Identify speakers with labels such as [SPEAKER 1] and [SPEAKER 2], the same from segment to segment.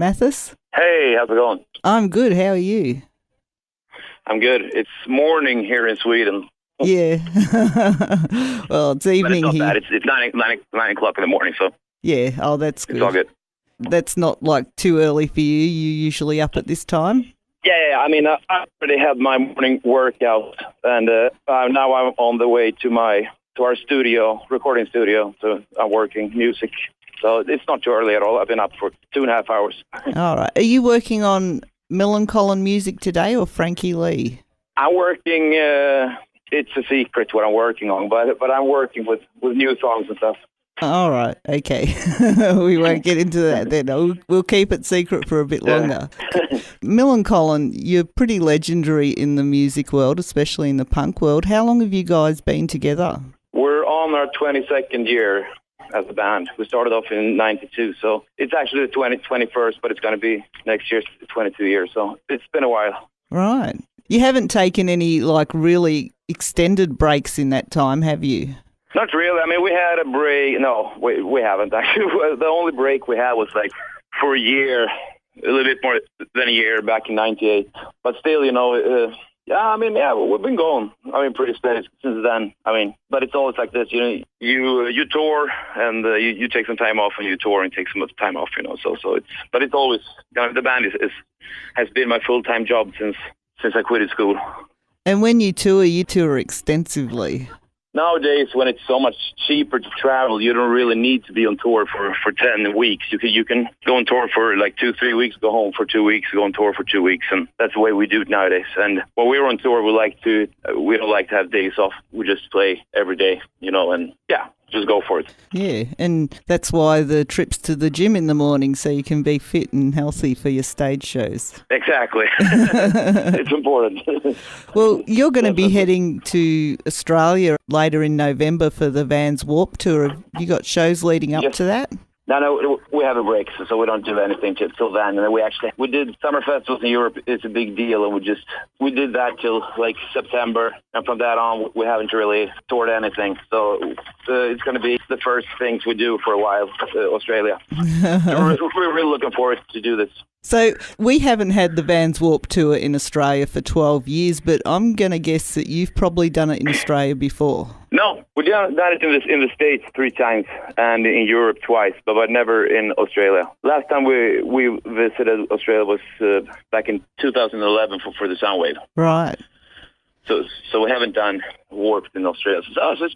[SPEAKER 1] Mathis?
[SPEAKER 2] Hey, how's it going?
[SPEAKER 1] I'm good. How are you?
[SPEAKER 2] I'm good. It's morning here in Sweden.
[SPEAKER 1] Yeah. Well, it's
[SPEAKER 2] But it's
[SPEAKER 1] evening
[SPEAKER 2] not
[SPEAKER 1] here.
[SPEAKER 2] bad. It's 9 o'clock in the morning, so
[SPEAKER 1] Yeah. Oh, that's good.
[SPEAKER 2] it's all good.
[SPEAKER 1] That's not like too early for you. You usually up at this time?
[SPEAKER 2] Yeah. I mean, I already had my morning workout, and now I'm on the way to our studio, recording studio. So I'm working music. So it's not too early at all. I've been up for 2.5 hours.
[SPEAKER 1] All right. Are you working on Millencolin music today or Frankie Lee?
[SPEAKER 2] I'm working. It's a secret what I'm working on, but I'm working with new songs and stuff.
[SPEAKER 1] All right. Okay. We won't get into that then. We'll keep it secret for a bit longer. Millencolin, you're pretty legendary in the music world, especially in the punk world. How long have you guys been together?
[SPEAKER 2] We're on our 22nd year as a band. We started off in 92, so it's actually the 21st, but it's going to be next year's 22 years, so it's been a while.
[SPEAKER 1] Right. You haven't taken any, really extended breaks in that time, have you?
[SPEAKER 2] Not really. I mean, we had a break. No, we haven't, actually. The only break we had was, for a year, a little bit more than a year back in 98. But still, we've been going. Pretty steady since then. But it's always like this, you tour and you take some time off, and you tour and take some time off, So it's always, the band has been my full-time job since I quit school.
[SPEAKER 1] And when you tour extensively.
[SPEAKER 2] Nowadays, when it's so much cheaper to travel, you don't really need to be on tour for 10 weeks. You can go on tour for 2-3 weeks, go home for 2 weeks, go on tour for 2 weeks, and that's the way we do it nowadays. And when we're on tour, we don't like to have days off. We just play every day, and just go for it.
[SPEAKER 1] Yeah, and that's why the trips to the gym in the morning, so you can be fit and healthy for your stage shows.
[SPEAKER 2] Exactly. It's important.
[SPEAKER 1] Well, you're going to be heading to Australia later in November for the Vans Warped Tour. Have you got shows leading up to that?
[SPEAKER 2] No, we have a break, so we don't do anything till then. And then we did summer festivals in Europe. It's a big deal, and we did that till September, and from that on we haven't really toured anything. So it's going to be the first things we do for a while, Australia. We're really looking forward to do this.
[SPEAKER 1] So we haven't had the Vans Warped Tour in Australia for 12 years, but I'm going to guess that you've probably done it in Australia before.
[SPEAKER 2] No, we've done it in the States 3 times and in Europe twice, but never in Australia. Last time we visited Australia was back in 2011 for the Soundwave.
[SPEAKER 1] Right.
[SPEAKER 2] So we haven't done Warped in Australia. So this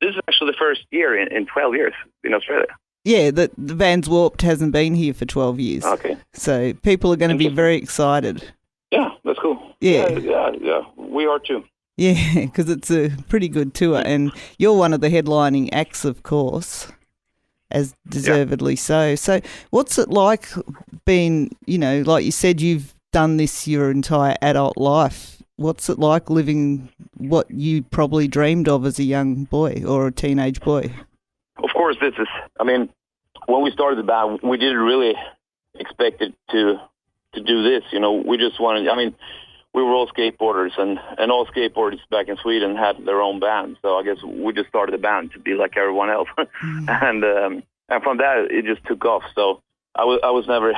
[SPEAKER 2] is actually the first year in 12 years in Australia.
[SPEAKER 1] Yeah, the Vans Warped hasn't been here for 12 years.
[SPEAKER 2] Okay.
[SPEAKER 1] So people are going to be very excited.
[SPEAKER 2] Yeah, that's cool.
[SPEAKER 1] Yeah.
[SPEAKER 2] Yeah. We are too.
[SPEAKER 1] Yeah, because it's a pretty good tour, and you're one of the headlining acts, of course, as deservedly so. So what's it like being, like you said, you've done this your entire adult life. What's it like living what you probably dreamed of as a young boy or a teenage boy?
[SPEAKER 2] Of course, when we started the band, we didn't really expect it to do this. We just wanted, we were all skateboarders, and all skateboarders back in Sweden had their own band. So I guess we just started a band to be like everyone else. And from that, it just took off. So I was never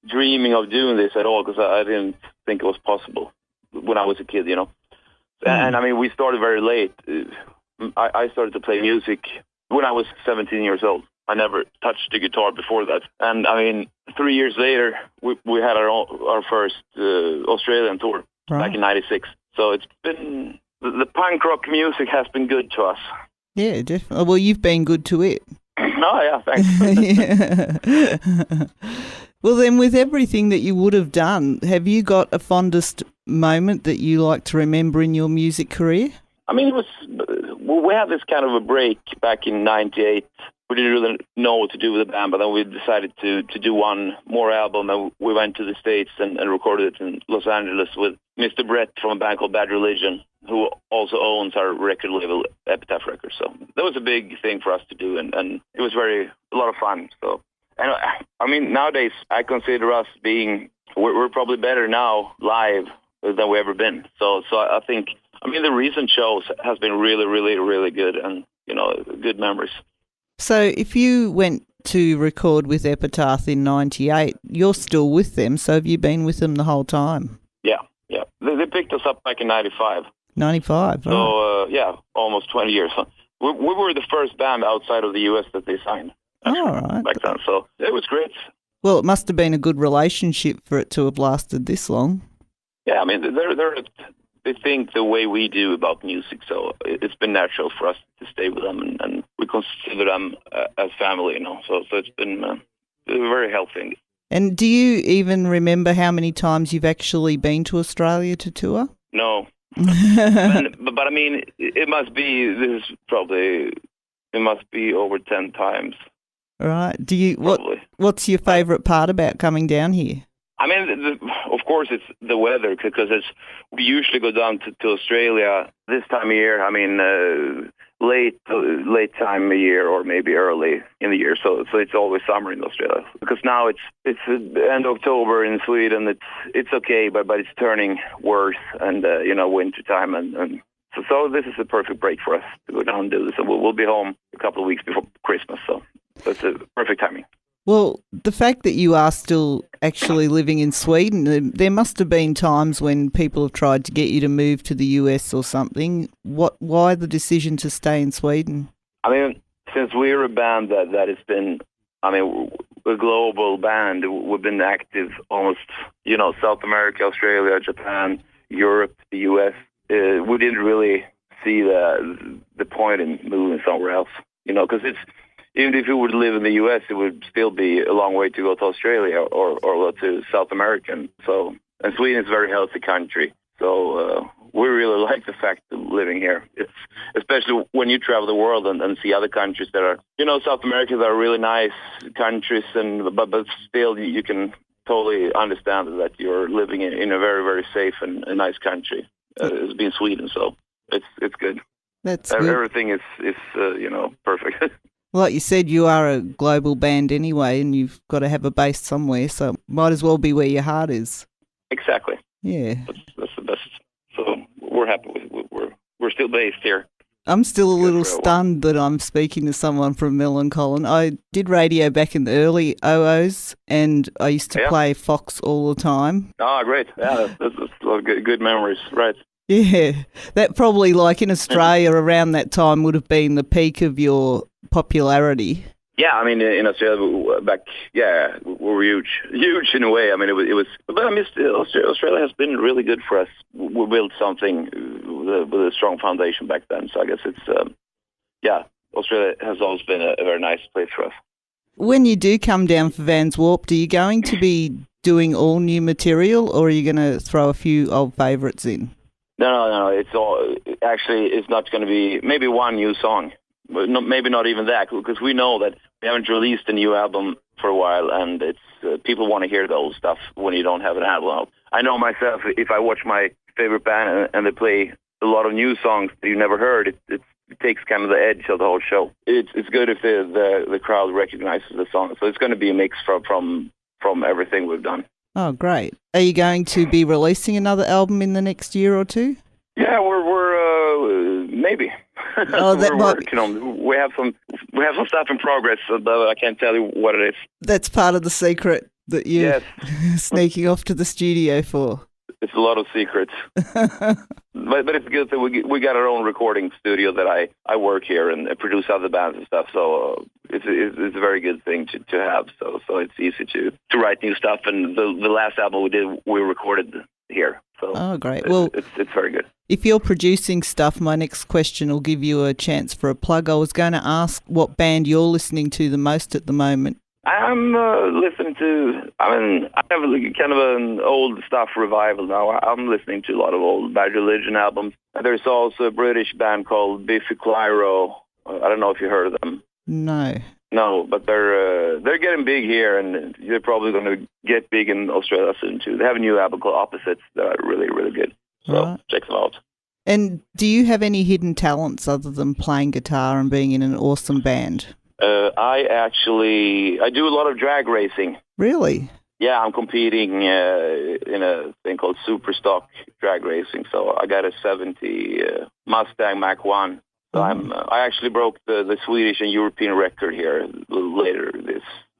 [SPEAKER 2] dreaming of doing this at all, because I didn't think it was possible when I was a kid, And we started very late. I started to play music when I was 17 years old. I never touched the guitar before that. And 3 years later, we had our first Australian tour back in 96. So it's been, the punk rock music has been good to us.
[SPEAKER 1] Yeah, definitely. Well, you've been good to it.
[SPEAKER 2] Oh, yeah, thanks.
[SPEAKER 1] Yeah. Well, then, with everything that you would have done, have you got a fondest moment that you like to remember in your music career?
[SPEAKER 2] We had this kind of a break back in 98. We didn't really know what to do with the band, but then we decided to do one more album, and we went to the States and recorded it in Los Angeles with Mr. Brett from a band called Bad Religion, who also owns our record label, Epitaph Records. So that was a big thing for us to do, and it was a lot of fun. So, and nowadays I consider us we're probably better now live than we've ever been. So I think, the recent shows has been really, really, really good, and good memories.
[SPEAKER 1] So if you went to record with Epitaph in 98. You're still with them, so have you been with them the whole time?
[SPEAKER 2] Yeah. They picked us up back in 95.
[SPEAKER 1] 95, right.
[SPEAKER 2] So, almost 20 years. We were the first band outside of the U.S. that they signed, actually,
[SPEAKER 1] right.
[SPEAKER 2] back then. So it was great.
[SPEAKER 1] Well, it must have been a good relationship for it to have lasted this long.
[SPEAKER 2] Yeah, I mean, they think the way we do about music, so it's been natural for us to stay with them, and we consider them as family, So it's been very healthy.
[SPEAKER 1] And do you even remember how many times you've actually been to Australia to tour?
[SPEAKER 2] No. but I mean, it must be over 10 times.
[SPEAKER 1] Right. What's your favourite part about coming down here?
[SPEAKER 2] I mean, of course, it's the weather, because we usually go down to Australia this time of year. I mean, late time of year, or maybe early in the year. So it's always summer in Australia. Because now it's end of October in Sweden. It's okay, but it's turning worse, and winter time, and so this is a perfect break for us to go down and do this. And we'll be home a couple of weeks before Christmas. So it's a perfect timing.
[SPEAKER 1] Well, the fact that you are still actually living in Sweden, there must have been times when people have tried to get you to move to the US or something. Why the decision to stay in Sweden?
[SPEAKER 2] I mean, since we're a band that has been, a global band, we've been active almost, South America, Australia, Japan, Europe, the US. We didn't really see the point in moving somewhere else, because even if you would live in the U.S., it would still be a long way to go to Australia or to South America. And Sweden is a very healthy country. So we really like the fact of living here. It's especially when you travel the world and see other countries that are, South America, that are really nice countries, but still you can totally understand that you're living in a very, very safe and a nice country. It's been Sweden, so it's good.
[SPEAKER 1] That's good.
[SPEAKER 2] Everything is perfect.
[SPEAKER 1] Like you said, you are a global band anyway, and you've got to have a base somewhere, so might as well be where your heart is.
[SPEAKER 2] Exactly.
[SPEAKER 1] Yeah.
[SPEAKER 2] That's the best. So we're happy with we're still based here.
[SPEAKER 1] I'm still a little stunned that I'm speaking to someone from Millencolin. I did radio back in the early 00s, and I used to play Fox all the time.
[SPEAKER 2] Oh, great. Yeah, that's a lot of good memories, right?
[SPEAKER 1] Yeah, that probably, like in Australia around that time, would have been the peak of your popularity.
[SPEAKER 2] Yeah, I mean, in Australia back, we were huge in a way. I mean, it was. But I missed Australia has been really good for us. We built something with a strong foundation back then. So I guess it's, Australia has always been a very nice place for us. When
[SPEAKER 1] you do come down for Vans Warped, are you going to be doing all new material, or are you going to throw a few old favourites in?
[SPEAKER 2] No. It's not going to be maybe one new song. Maybe not even that, because we know that we haven't released a new album for a while, and it's people want to hear the old stuff when you don't have an album out. I know myself, if I watch my favorite band and they play a lot of new songs that you never heard, it takes kind of the edge of the whole show. It's good if the crowd recognizes the song. So it's going to be a mix from everything we've done.
[SPEAKER 1] Oh, great. Are you going to be releasing another album in the next year or two?
[SPEAKER 2] Yeah, we're maybe.
[SPEAKER 1] Oh, that
[SPEAKER 2] we're working on. We have some stuff in progress, but I can't tell you what it is.
[SPEAKER 1] That's part of the secret that you're sneaking off to the studio for.
[SPEAKER 2] It's a lot of secrets, but it's good that we got our own recording studio that I work here and produce other bands and stuff. So it's a very good thing to have. So it's easy to write new stuff. And the last album we did, we recorded here. So
[SPEAKER 1] great.
[SPEAKER 2] It's very good.
[SPEAKER 1] If you're producing stuff, my next question will give you a chance for a plug. I was going to ask what band you're listening to the most at the moment.
[SPEAKER 2] I'm listening to, I have kind of an old stuff revival now. I'm listening to a lot of old Bad Religion albums. There's also a British band called Biffy Clyro. I don't know if you heard of them. No, but they're getting big here, and they're probably going to get big in Australia soon too. They have a new album called Opposites that are really, really good. So check them out. And
[SPEAKER 1] do you have any hidden talents other than playing guitar and being in an awesome band?
[SPEAKER 2] I do a lot of drag racing.
[SPEAKER 1] Really?
[SPEAKER 2] Yeah, I'm competing in a thing called Superstock drag racing. So I got a 70 Mustang Mach 1 So I actually broke the Swedish and European record here later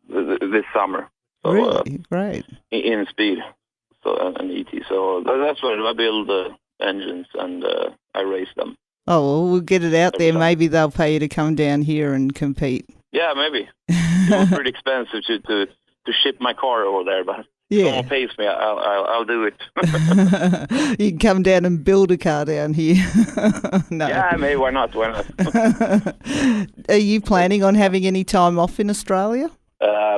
[SPEAKER 2] this summer. So,
[SPEAKER 1] really? Great.
[SPEAKER 2] In speed, so and ET. So that's what I build engines and I race them.
[SPEAKER 1] Oh, well, we'll get it out there. Maybe they'll pay you to come down here and compete.
[SPEAKER 2] Yeah, maybe. It was pretty expensive to ship my car over there, but if someone pays me, I'll do it.
[SPEAKER 1] You can come down and build a car down here. No.
[SPEAKER 2] Yeah, maybe. Why not?
[SPEAKER 1] Are you planning on having any time off in Australia?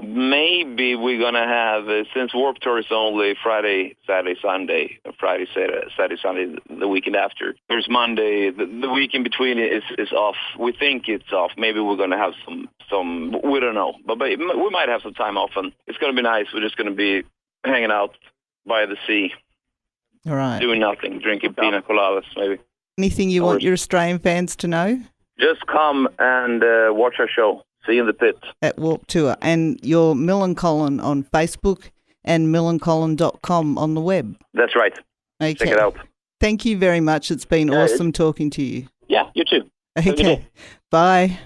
[SPEAKER 2] Maybe we're going to have, since Warped Tour is only Friday, Saturday, Sunday, Saturday, Sunday, the weekend after. There's Monday, the week in between is off. We think it's off. Maybe we're going to have some, we don't know. But we might have some time off, and it's going to be nice. We're just going to be hanging out by the sea.
[SPEAKER 1] All right.
[SPEAKER 2] Doing nothing, drinking pina coladas, maybe.
[SPEAKER 1] Anything you want your Australian fans to know?
[SPEAKER 2] Just come and watch our show. See you in the pit. At
[SPEAKER 1] Warped Tour. And your Millencolin on Facebook and millencolin.com on the web.
[SPEAKER 2] That's right.
[SPEAKER 1] Okay.
[SPEAKER 2] Check it out.
[SPEAKER 1] Thank you very much. It's been awesome talking to you.
[SPEAKER 2] Yeah, you too.
[SPEAKER 1] Okay. Bye.